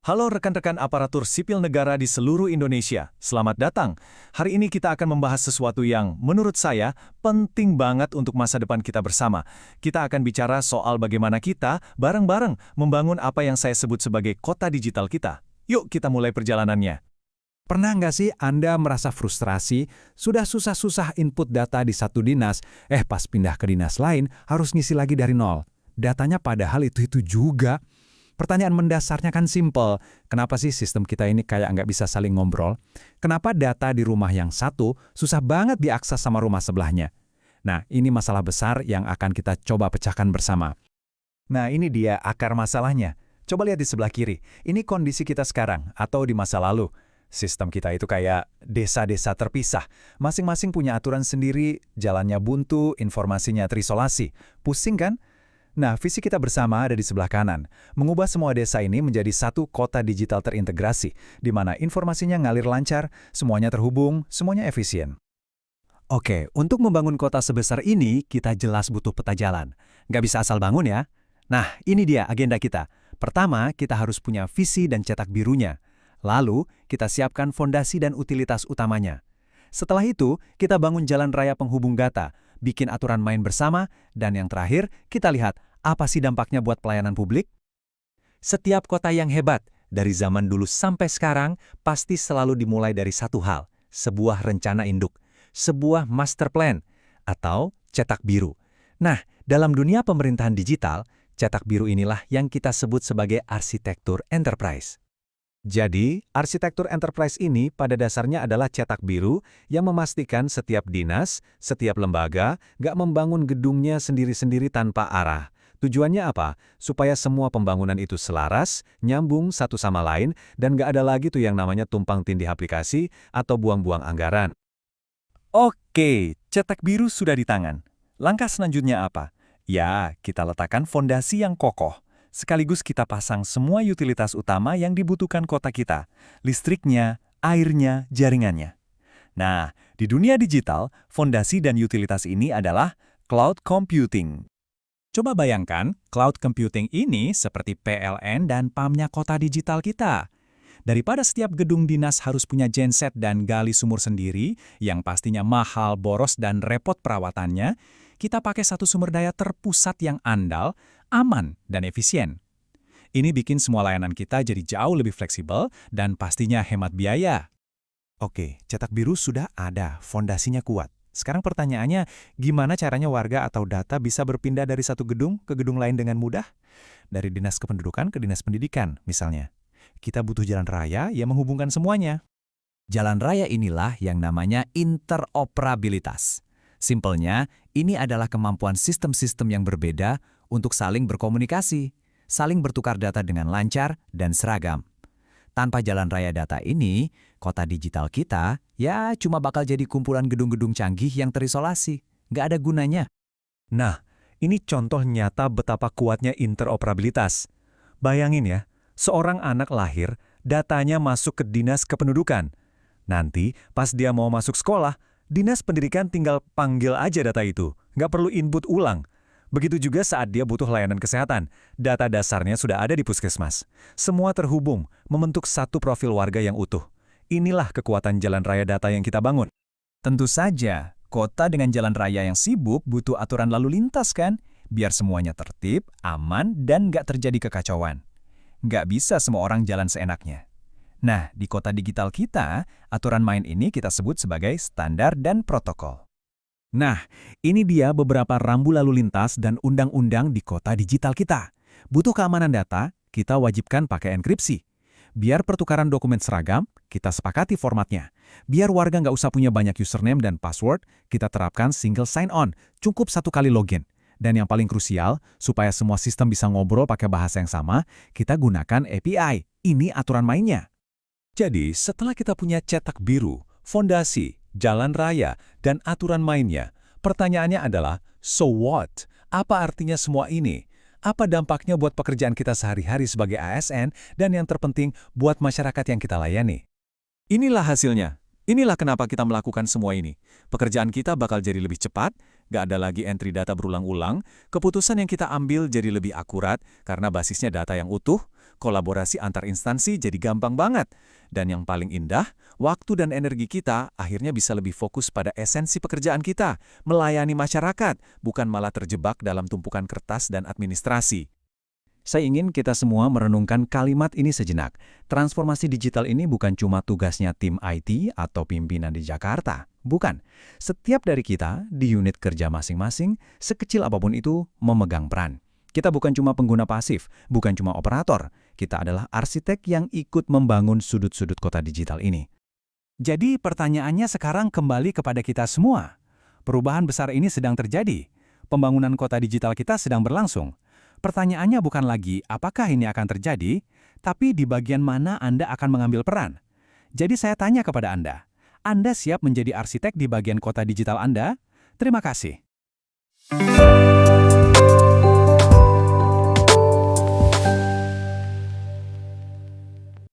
Halo rekan-rekan aparatur sipil negara di seluruh Indonesia, selamat datang. Hari ini kita akan membahas sesuatu yang, menurut saya, penting banget untuk masa depan kita bersama. Kita akan bicara soal bagaimana kita, bareng-bareng, membangun apa yang saya sebut sebagai kota digital kita. Yuk kita mulai perjalanannya. Pernah nggak sih Anda merasa frustrasi, sudah susah-susah input data di satu dinas, pas pindah ke dinas lain harus ngisi lagi dari nol. Datanya padahal itu-itu juga. Pertanyaan mendasarnya kan simpel, kenapa sih sistem kita ini kayak nggak bisa saling ngobrol? Kenapa data di rumah yang satu susah banget diakses sama rumah sebelahnya? Nah, ini masalah besar yang akan kita coba pecahkan bersama. Nah ini dia akar masalahnya. Coba lihat di sebelah kiri, ini kondisi kita sekarang atau di masa lalu. Sistem kita itu kayak desa-desa terpisah. Masing-masing punya aturan sendiri, jalannya buntu, informasinya terisolasi. Pusing kan? Nah, visi kita bersama ada di sebelah kanan. Mengubah semua desa ini menjadi satu kota digital terintegrasi, di mana informasinya ngalir lancar, semuanya terhubung, semuanya efisien. Oke, untuk membangun kota sebesar ini, kita jelas butuh peta jalan. Nggak bisa asal bangun ya. Nah, ini dia agenda kita. Pertama, kita harus punya visi dan cetak birunya. Lalu, kita siapkan fondasi dan utilitas utamanya. Setelah itu, kita bangun jalan raya penghubung data, bikin aturan main bersama, dan yang terakhir, kita lihat apa sih dampaknya buat pelayanan publik? Setiap kota yang hebat, dari zaman dulu sampai sekarang, pasti selalu dimulai dari satu hal, sebuah rencana induk, sebuah master plan, atau cetak biru. Nah, dalam dunia pemerintahan digital, cetak biru inilah yang kita sebut sebagai arsitektur enterprise. Jadi, arsitektur enterprise ini pada dasarnya adalah cetak biru yang memastikan setiap dinas, setiap lembaga, nggak membangun gedungnya sendiri-sendiri tanpa arah. Tujuannya apa? Supaya semua pembangunan itu selaras, nyambung satu sama lain, dan nggak ada lagi tuh yang namanya tumpang tindih aplikasi atau buang-buang anggaran. Oke, cetak biru sudah di tangan. Langkah selanjutnya apa? Ya, kita letakkan fondasi yang kokoh. Sekaligus kita pasang semua utilitas utama yang dibutuhkan kota kita, listriknya, airnya, jaringannya. Nah, di dunia digital, fondasi dan utilitas ini adalah cloud computing. Coba bayangkan, cloud computing ini seperti PLN dan PAM-nya kota digital kita. Daripada setiap gedung dinas harus punya genset dan gali sumur sendiri, yang pastinya mahal, boros, dan repot perawatannya, kita pakai satu sumber daya terpusat yang andal, aman, dan efisien. Ini bikin semua layanan kita jadi jauh lebih fleksibel dan pastinya hemat biaya. Oke, cetak biru sudah ada, fondasinya kuat. Sekarang pertanyaannya, gimana caranya warga atau data bisa berpindah dari satu gedung ke gedung lain dengan mudah? Dari dinas kependudukan ke dinas pendidikan, misalnya. Kita butuh jalan raya yang menghubungkan semuanya. Jalan raya inilah yang namanya interoperabilitas. Simpelnya, ini adalah kemampuan sistem-sistem yang berbeda untuk saling berkomunikasi, saling bertukar data dengan lancar dan seragam. Tanpa jalan raya data ini, kota digital kita ya cuma bakal jadi kumpulan gedung-gedung canggih yang terisolasi. Nggak ada gunanya. Nah, ini contoh nyata betapa kuatnya interoperabilitas. Bayangin ya, seorang anak lahir, datanya masuk ke dinas kependudukan. Nanti, pas dia mau masuk sekolah, dinas pendidikan tinggal panggil aja data itu, nggak perlu input ulang. Begitu juga saat dia butuh layanan kesehatan, data dasarnya sudah ada di puskesmas. Semua terhubung, membentuk satu profil warga yang utuh. Inilah kekuatan jalan raya data yang kita bangun. Tentu saja, kota dengan jalan raya yang sibuk butuh aturan lalu lintas kan? Biar semuanya tertib, aman, dan nggak terjadi kekacauan. Nggak bisa semua orang jalan seenaknya. Nah, di kota digital kita, aturan main ini kita sebut sebagai standar dan protokol. Nah, ini dia beberapa rambu lalu lintas dan undang-undang di kota digital kita. Butuh keamanan data, kita wajibkan pakai enkripsi. Biar pertukaran dokumen seragam, kita sepakati formatnya. Biar warga nggak usah punya banyak username dan password, kita terapkan single sign-on, cukup satu kali login. Dan yang paling krusial, supaya semua sistem bisa ngobrol pakai bahasa yang sama, kita gunakan API. Ini aturan mainnya. Jadi, setelah kita punya cetak biru, fondasi, jalan raya, dan aturan mainnya, pertanyaannya adalah, so what? Apa artinya semua ini? Apa dampaknya buat pekerjaan kita sehari-hari sebagai ASN, dan yang terpenting, buat masyarakat yang kita layani? Inilah hasilnya. Inilah kenapa kita melakukan semua ini. Pekerjaan kita bakal jadi lebih cepat, nggak ada lagi entry data berulang-ulang, keputusan yang kita ambil jadi lebih akurat karena basisnya data yang utuh, kolaborasi antar instansi jadi gampang banget. Dan yang paling indah, waktu dan energi kita akhirnya bisa lebih fokus pada esensi pekerjaan kita, melayani masyarakat, bukan malah terjebak dalam tumpukan kertas dan administrasi. Saya ingin kita semua merenungkan kalimat ini sejenak. Transformasi digital ini bukan cuma tugasnya tim IT atau pimpinan di Jakarta. Bukan. Setiap dari kita di unit kerja masing-masing, sekecil apapun itu, memegang peran. Kita bukan cuma pengguna pasif, bukan cuma operator. Kita adalah arsitek yang ikut membangun sudut-sudut kota digital ini. Jadi pertanyaannya sekarang kembali kepada kita semua. Perubahan besar ini sedang terjadi. Pembangunan kota digital kita sedang berlangsung. Pertanyaannya bukan lagi apakah ini akan terjadi, tapi di bagian mana Anda akan mengambil peran. Jadi saya tanya kepada Anda siap menjadi arsitek di bagian kota digital Anda? Terima kasih.